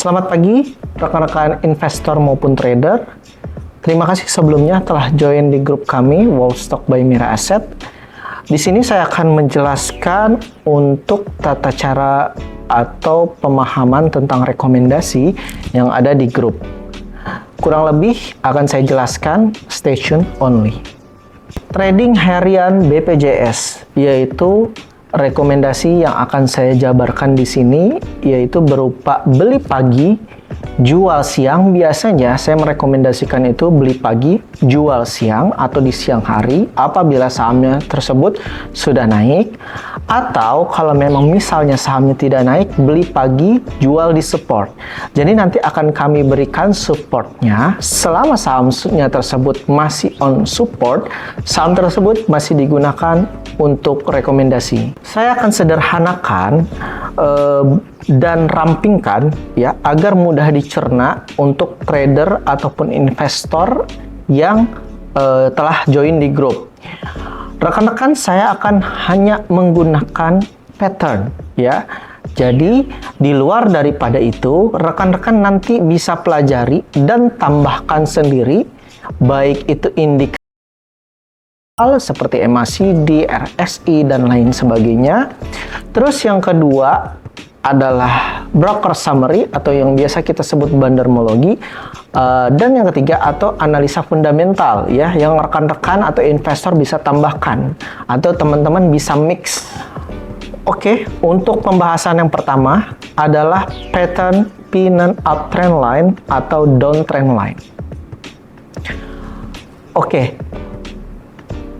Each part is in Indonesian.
Selamat pagi rekan-rekan investor maupun trader. Terima kasih sebelumnya telah join di grup kami Wall Stock by Mira Asset. Di sini saya akan menjelaskan untuk tata cara atau pemahaman tentang rekomendasi yang ada di grup. Kurang lebih akan saya jelaskan, stay tune only. Trading harian BPJS, yaitu rekomendasi yang akan saya jabarkan di sini, yaitu berupa beli pagi, jual siang. Biasanya saya merekomendasikan itu beli pagi, jual siang atau di siang hari apabila sahamnya tersebut sudah naik, atau kalau memang misalnya sahamnya tidak naik, beli pagi, jual di support. Jadi nanti akan kami berikan supportnya. Selama sahamnya tersebut masih on support, saham tersebut masih digunakan untuk rekomendasi. Saya akan sederhanakan dan rampingkan ya agar mudah dicerna untuk trader ataupun investor yang telah join di grup. Rekan-rekan, saya akan hanya menggunakan pattern ya. Jadi di luar daripada itu, rekan-rekan nanti bisa pelajari dan tambahkan sendiri, baik itu indikator seperti MACD, RSI, dan lain sebagainya. Terus yang kedua adalah broker summary atau yang biasa kita sebut bandarmologi, dan yang ketiga atau analisa fundamental ya, yang rekan-rekan atau investor bisa tambahkan atau teman-teman bisa mix. Oke, untuk pembahasan yang pertama adalah pattern pin uptrend line atau downtrend line. Oke.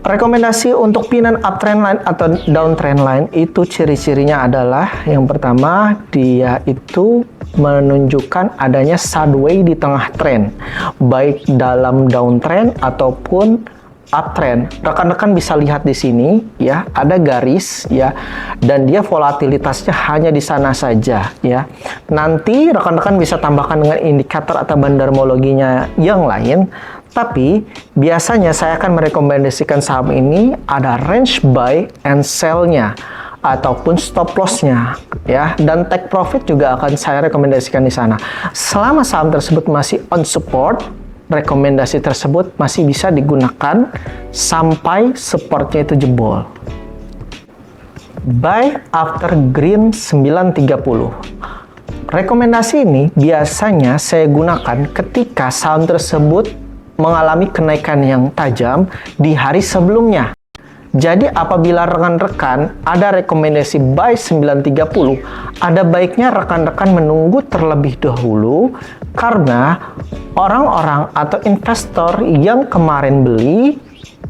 Rekomendasi untuk pin uptrend line atau downtrend line itu ciri-cirinya adalah yang pertama, dia itu menunjukkan adanya sideway di tengah trend, baik dalam downtrend ataupun uptrend. Rekan-rekan bisa lihat di sini ya, ada garis ya, dan dia volatilitasnya hanya di sana saja ya. Nanti rekan-rekan bisa tambahkan dengan indikator atau bandarmologinya yang lain. Tapi biasanya saya akan merekomendasikan saham ini ada range buy and sell-nya ataupun stop loss-nya ya, dan take profit juga akan saya rekomendasikan di sana. Selama saham tersebut masih on support, rekomendasi tersebut masih bisa digunakan sampai supportnya itu jebol. Buy after green 9.30. Rekomendasi ini biasanya saya gunakan ketika saham tersebut mengalami kenaikan yang tajam di hari sebelumnya. Jadi apabila rekan-rekan ada rekomendasi buy 9.30, ada baiknya rekan-rekan menunggu terlebih dahulu karena orang-orang atau investor yang kemarin beli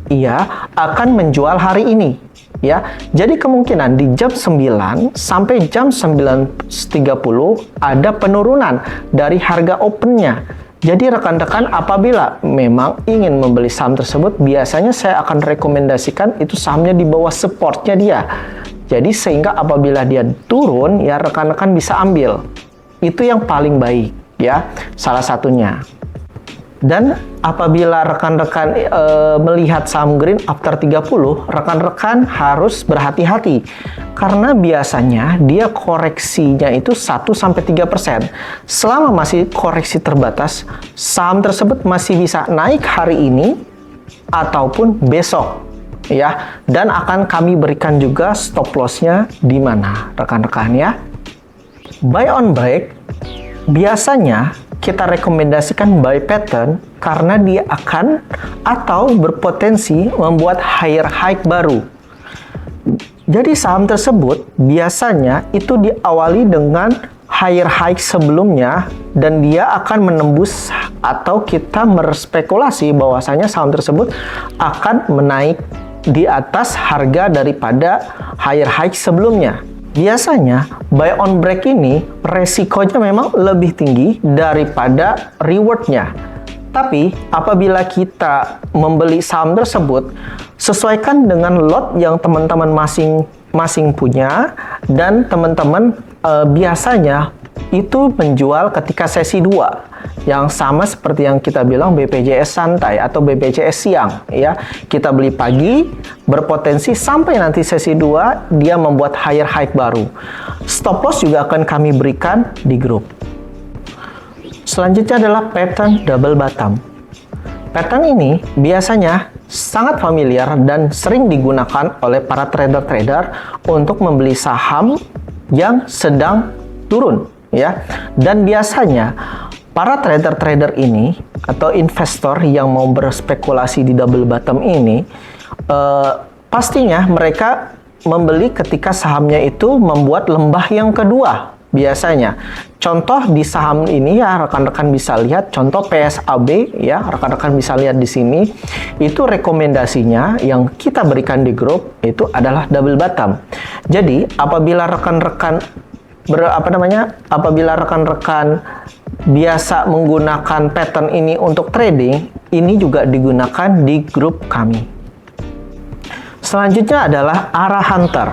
ya akan menjual hari ini ya. Jadi kemungkinan di jam 9 sampai jam 9.30 ada penurunan dari harga opennya. Jadi rekan-rekan apabila memang ingin membeli saham tersebut, biasanya saya akan rekomendasikan itu sahamnya di bawah supportnya dia. Jadi sehingga apabila dia turun, ya rekan-rekan bisa ambil. Itu yang paling baik ya, salah satunya. Dan apabila rekan-rekan melihat saham green after 30, rekan-rekan harus berhati-hati. Karena biasanya dia koreksinya itu 1-3%. Selama masih koreksi terbatas, saham tersebut masih bisa naik hari ini ataupun besok. Ya, dan akan kami berikan juga stop loss-nya di mana, rekan-rekan ya. Buy on break, biasanya kita rekomendasikan buy pattern karena dia akan atau berpotensi membuat higher high baru. Jadi saham tersebut biasanya itu diawali dengan higher high sebelumnya dan dia akan menembus atau kita berspekulasi bahwasanya saham tersebut akan menaik di atas harga daripada higher high sebelumnya. Biasanya buy on break ini resikonya memang lebih tinggi daripada rewardnya. Tapi apabila kita membeli saham tersebut, sesuaikan dengan lot yang teman-teman masing-masing punya, dan teman-teman biasanya itu menjual ketika sesi 2. Yang sama seperti yang kita bilang BPJS santai atau BPJS siang ya. Kita beli pagi, berpotensi sampai nanti sesi 2 dia membuat higher high baru. Stop loss juga akan kami berikan di grup. Selanjutnya adalah pattern double bottom. Pattern ini biasanya sangat familiar dan sering digunakan oleh para trader-trader untuk membeli saham yang sedang turun, ya. Dan biasanya para trader-trader ini atau investor yang mau berspekulasi di double bottom ini pastinya mereka membeli ketika sahamnya itu membuat lembah yang kedua. Biasanya, contoh di saham ini ya rekan-rekan bisa lihat, contoh PSAB ya rekan-rekan bisa lihat di sini, itu rekomendasinya yang kita berikan di grup itu adalah double bottom. Jadi apabila rekan-rekan biasa menggunakan pattern ini untuk trading, ini juga digunakan di grup kami. Selanjutnya adalah arah hunter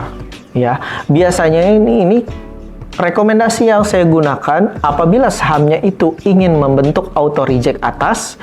ya. Biasanya ini rekomendasi yang saya gunakan apabila sahamnya itu ingin membentuk auto reject atas.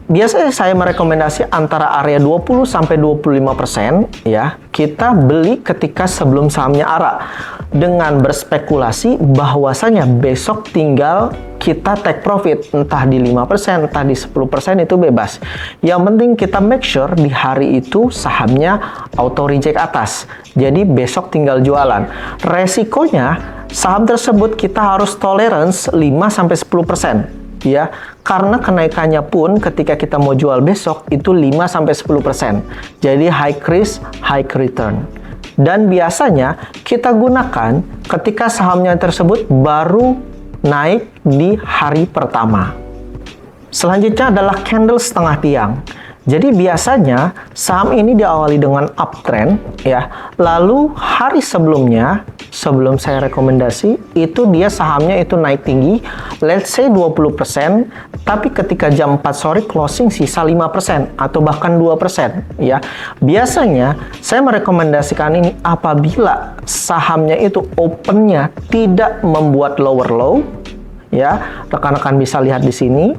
Biasanya saya merekomendasi antara area 20-25% ya. Kita beli ketika sebelum sahamnya arah dengan berspekulasi bahwasanya besok tinggal kita take profit entah di 5%, entah di 10% itu bebas. Yang penting kita make sure di hari itu sahamnya auto reject atas. Jadi besok tinggal jualan. Resikonya saham tersebut kita harus tolerance 5-10%. Ya, karena kenaikannya pun ketika kita mau jual besok itu 5-10%. Jadi high risk, high return. Dan biasanya kita gunakan ketika sahamnya tersebut baru naik di hari pertama. Selanjutnya adalah candle setengah tiang. Jadi biasanya saham ini diawali dengan uptrend ya. Lalu hari sebelumnya, sebelum saya rekomendasi, itu dia sahamnya itu naik tinggi, let's say 20%, tapi ketika jam 4 sore closing sisa 5% atau bahkan 2% ya. Biasanya saya merekomendasikan ini apabila sahamnya itu opennya tidak membuat lower low. Ya, rekan-rekan bisa lihat di sini.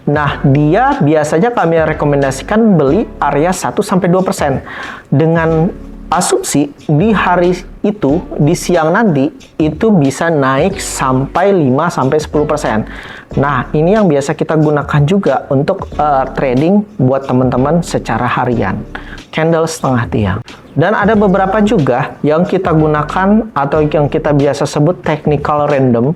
Nah, dia biasanya kami rekomendasikan beli area 1-2% dengan asumsi di hari itu, di siang nanti itu bisa naik sampai 5-10%. Nah, ini yang biasa kita gunakan juga untuk trading buat teman-teman secara harian. Candle setengah tiang. Dan ada beberapa juga yang kita gunakan atau yang kita biasa sebut technical random.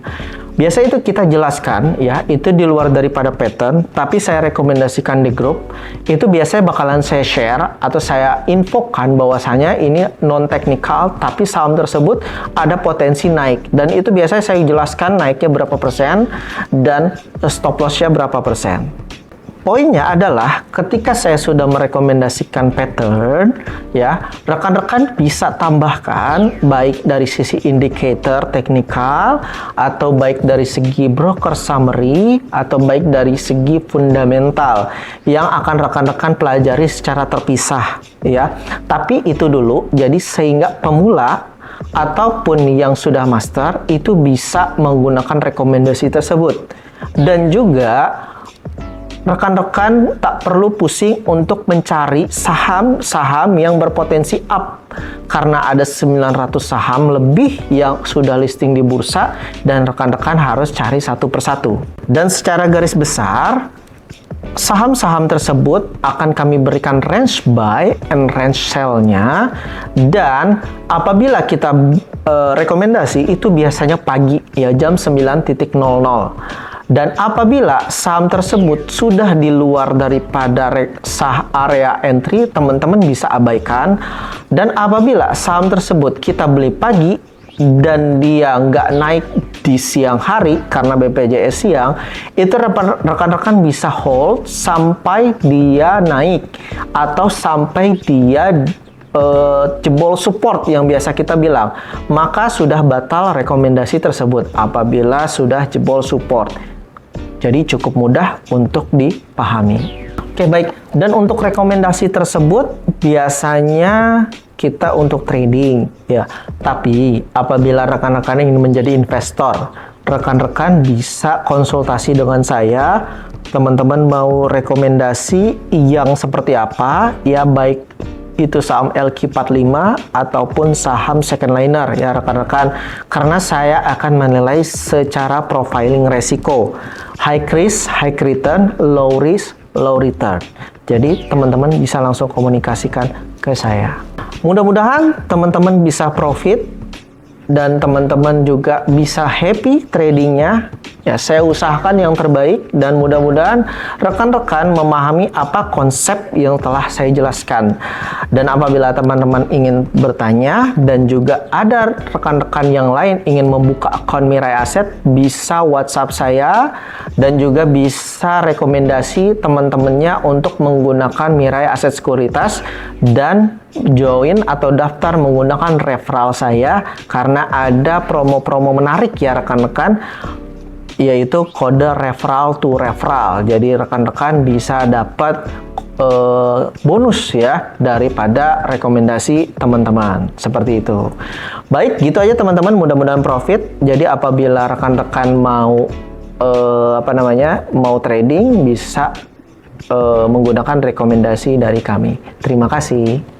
Biasa itu kita jelaskan ya, itu di luar daripada pattern, tapi saya rekomendasikan di grup. Itu biasanya bakalan saya share atau saya infokan bahwasanya ini non-technical, tapi saham tersebut ada potensi naik. Dan itu biasanya saya jelaskan naiknya berapa persen dan stop loss-nya berapa persen. Poinnya adalah ketika saya sudah merekomendasikan pattern ya, rekan-rekan bisa tambahkan baik dari sisi indikator teknikal atau baik dari segi broker summary atau baik dari segi fundamental yang akan rekan-rekan pelajari secara terpisah ya. Tapi itu dulu, jadi sehingga pemula ataupun yang sudah master itu bisa menggunakan rekomendasi tersebut. Dan juga rekan-rekan tak perlu pusing untuk mencari saham-saham yang berpotensi up karena ada 900 saham lebih yang sudah listing di bursa dan rekan-rekan harus cari satu persatu. Dan secara garis besar, saham-saham tersebut akan kami berikan range buy and range sell-nya, dan apabila kita rekomendasi itu biasanya pagi ya, jam 9.00. Dan apabila saham tersebut sudah di luar daripada area entry, teman-teman bisa abaikan. Dan apabila saham tersebut kita beli pagi dan dia nggak naik di siang hari karena BPJS siang, itu rekan-rekan bisa hold sampai dia naik atau sampai dia jebol support yang biasa kita bilang, maka sudah batal rekomendasi tersebut apabila sudah jebol support. Jadi cukup mudah untuk dipahami. Oke, baik. Dan untuk rekomendasi tersebut biasanya kita untuk trading ya. Tapi apabila rekan-rekan ingin menjadi investor, rekan-rekan bisa konsultasi dengan saya. Teman-teman mau rekomendasi yang seperti apa? Ya, baik itu saham LQ45 ataupun saham second liner ya rekan-rekan, karena saya akan menilai secara profiling resiko. high risk, high return, low risk, low return. Jadi teman-teman bisa langsung komunikasikan ke saya. Mudah-mudahan teman-teman bisa profit dan teman-teman juga bisa happy tradingnya. Ya, saya usahakan yang terbaik dan mudah-mudahan rekan-rekan memahami apa konsep yang telah saya jelaskan. Dan apabila teman-teman ingin bertanya dan juga ada rekan-rekan yang lain ingin membuka akun Mirai Aset, bisa WhatsApp saya dan juga bisa rekomendasi teman-temannya untuk menggunakan Mirai Aset Sekuritas dan join atau daftar menggunakan referral saya karena ada promo-promo menarik ya rekan-rekan, yaitu kode referral to referral. Jadi rekan-rekan bisa dapat bonus ya daripada rekomendasi teman-teman. Seperti itu. Baik, gitu aja teman-teman, mudah-mudahan profit. Jadi apabila rekan-rekan mau mau trading bisa menggunakan rekomendasi dari kami. Terima kasih.